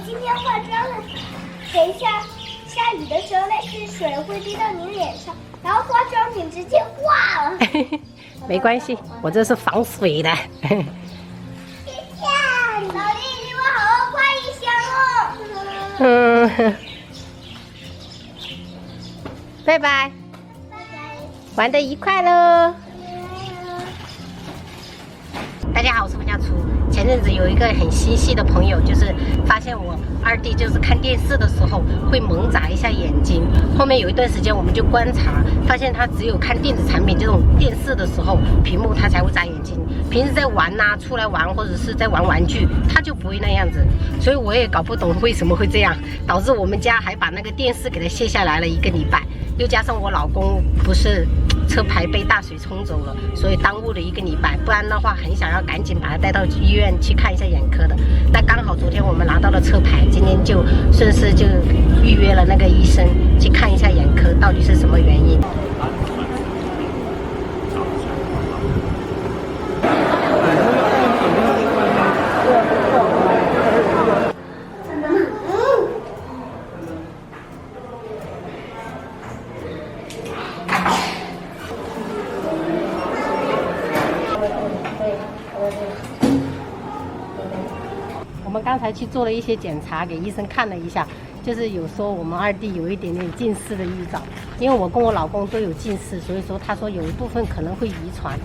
今天化妆了，等一下下雨的时候，那些水会滴到你脸上，然后化妆品直接化了。没关系，我这是防水的。谢谢，老弟，你们好好画一箱哦。拜拜，拜拜。玩得愉快喽。大家好，我是冯家厨。前阵子有一个很心细的朋友，就是发现我二弟就是看电视的时候会猛眨一下眼睛。后面有一段时间我们就观察，发现他只有看电子产品这种电视的时候，屏幕他才会眨眼睛。平时在玩呐、出来玩或者是在玩玩具，他就不会那样子。所以我也搞不懂为什么会这样，导致我们家还把那个电视给他卸下来了1个礼拜。又加上我老公不是车牌被大水冲走了，所以耽误了1个礼拜。不然的话，很想要赶紧把他带到医院去看一下眼科的。但刚好昨天我们拿到了车牌，今天就顺势就预约了那个医生去看一下眼科，到底是什么原因。我们刚才去做了一些检查，给医生看了一下，就是有说我们二弟有一点点近视的预兆。因为我跟我老公都有近视，所以说他说有一部分可能会遗传。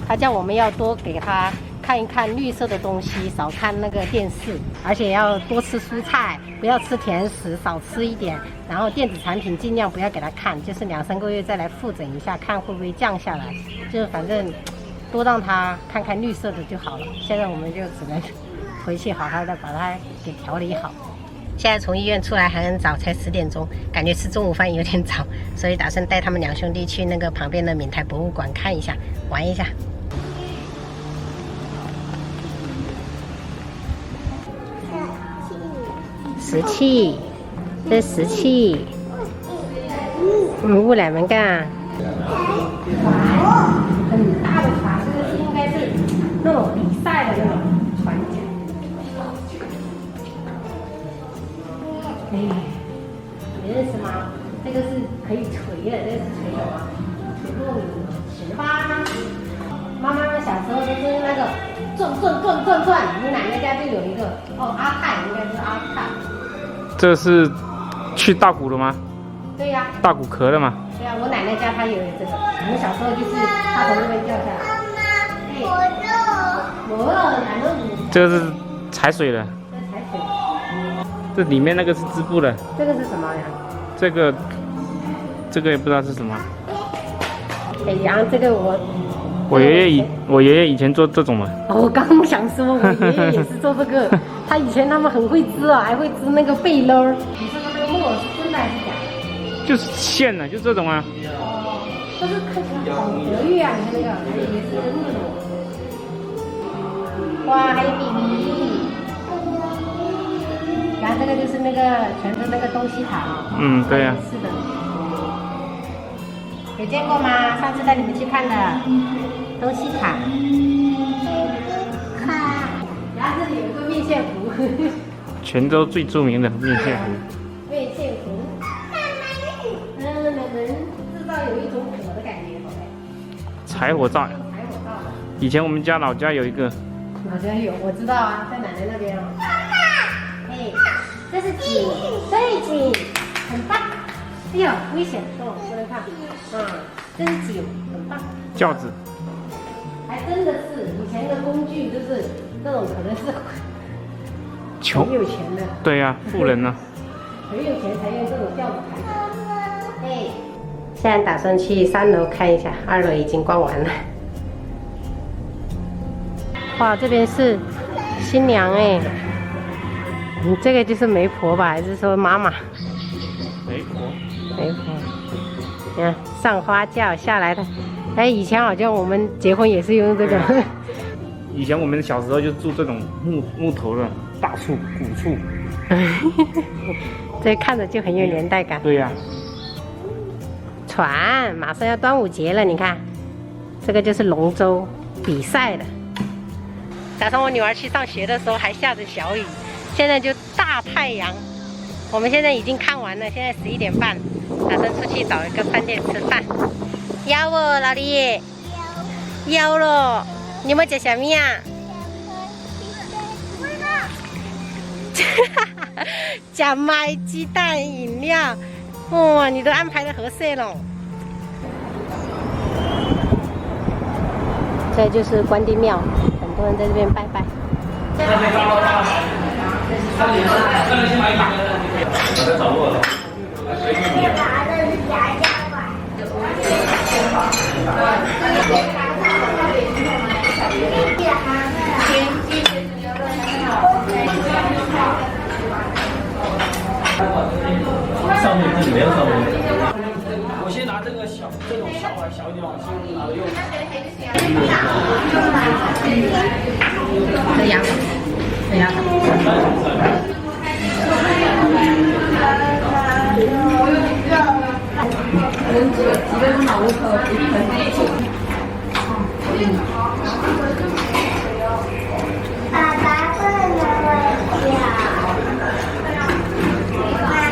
他叫我们要多给他看一看绿色的东西，少看那个电视，而且要多吃蔬菜，不要吃甜食，少吃一点。然后电子产品尽量不要给他看，就是2、3个月再来复诊一下，看会不会降下来。就是反正多让他看看绿色的就好了。现在我们就只能回去好好的把它给调理好。现在从医院出来还很早，才10点钟，感觉吃中午饭有点早，所以打算带他们2兄弟去那个旁边的闽台博物馆看一下，玩一下。石器，这是石器。乌来门干。很大的船，这个是应该是那种比赛的那种船桨。你认识吗？这个是可以锤的，这个是锤什么？锤糯米石吧。妈妈小时候就是那个转，你奶奶家就有一个哦，阿泰应该是阿泰。这是去大骨的吗？对呀、大骨壳的吗？对呀、我奶奶家她有这个，我们小时候就是她从那边掉下来。这个是踩水的。这踩水。这里面那个是织布的。这个是什么呀？这个也不知道是什么。北洋这个我爷爷以前做这种的。我刚想说，我爷爷也是做这个。他以前他们很会织啊，还会织那个背篓。你说那个木偶是真的还是假的？就是线的，就这种啊。但是看起来好得意啊！你看那个，还以为是真的呢。哇，还有笔笔。然后这个就是那个全是那个东西塔。对呀、是的。有见过吗？上次带你们去看的东西塔。然后这里有个面线糊。泉州最著名的面线糊。面线糊。我们制造有一种火的感觉，宝贝。柴火灶。柴火灶。以前我们家老家有一个。老家有，我知道啊，在奶奶那边哦。哎，这是井，对井，很棒。哎呦，危险，不能看。这是井，很棒。轿子。还真的是，以前的工具就是这种，可能是很有钱的。对呀、富人呢、很有钱才用这种轿子抬。哎，现在打算去3楼看一下，2楼已经逛完了。哇，这边是新娘哎，这个就是媒婆吧，还是说妈妈？媒婆。媒婆，你看上花轿下来的。哎，以前好像我们结婚也是用这个。以前我们小时候就住这种木头的大树、古树。这看着就很有年代感。对呀、船马上要端午节了，你看，这个就是龙舟比赛的。早上我女儿去上学的时候还下着小雨，现在就大太阳。我们现在已经看完了，现在11点半，打算出去找一个饭店吃饭。要不老李？要了。你们吃什么呀？加麦鸡蛋饮料。哇，你都安排的合适了。这就是关帝庙，很多人在这边拜拜。我在找路了。上面这里没有上面。我先拿这个这种小碗小一点碗，先拿着用。这样，这样。爸爸不能回家，妈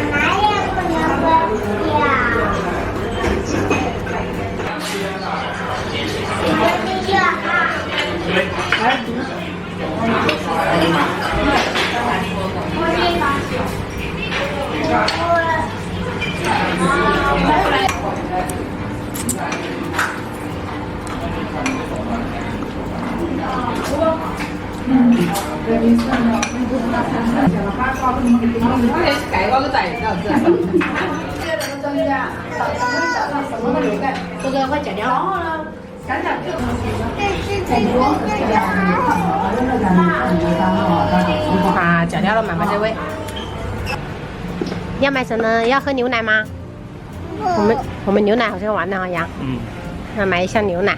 妈也不能回家。这个快剪掉。啊，剪掉了，买这位。要买什么？要喝牛奶吗？我们牛奶好像完了，好像。嗯。那买一箱牛奶。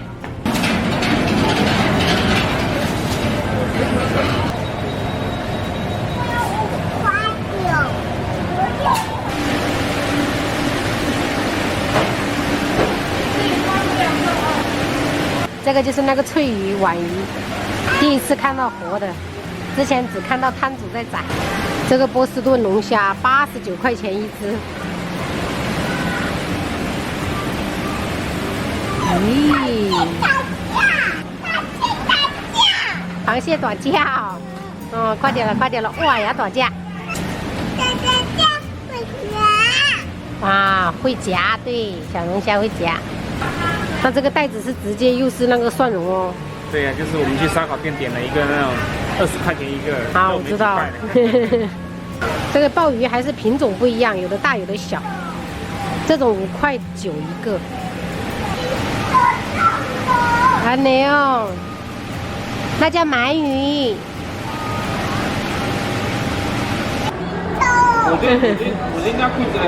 这个就是那个翠鱼碗鱼，第一次看到活的，之前只看到摊主在宰。这个波士顿龙虾89块钱一只。咦，螃蟹打架哦，快点了，快点了，哇呀，打架！啊，会夹，对，小龙虾会夹。它这个袋子是直接又是那个蒜蓉哦。对呀、就是我们去烧烤店点了一个那种20块钱一个。好，我知道。这个鲍鱼还是品种不一样，有的大，有的小。这种5.9块一个。还没有，那叫鳗鱼。我应该会这样。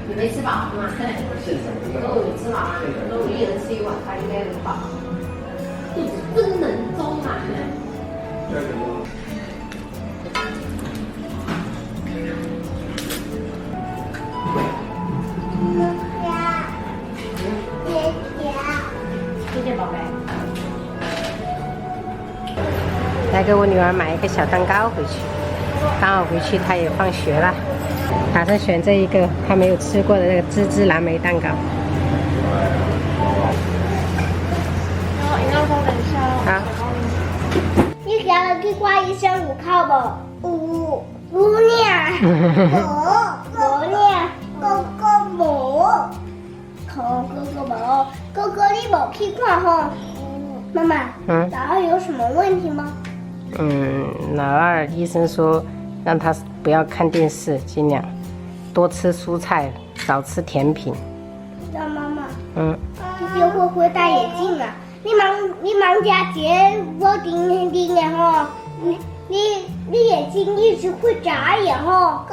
你没吃饱吗？中午吃饱啊？中午一人吃1碗饭应该很饱，肚子不能装满。谢谢宝贝。来给我女儿买一个小蛋糕回去，刚好回去她也放学了。打算选这一个他没有吃过的那个芝芝蓝莓蛋糕。好。你给我给挂一声5靠不？5娘，5娘，哥哥母，哥哥母，哥哥你冇去看吼？妈妈，老二有什么问题吗？老二医生说让他不要看电视，尽量多吃蔬菜，少吃甜品。让妈妈，这些会不会戴眼镜啊？你忙家姐，我盯的哈，你眼睛一直会眨眼哈。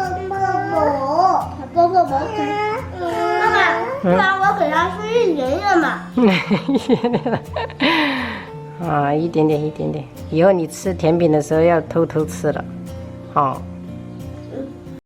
哥哥我妈妈，我给他吃一点点嘛。一点点了。啊，一点点。以后你吃甜品的时候要偷偷吃了，好。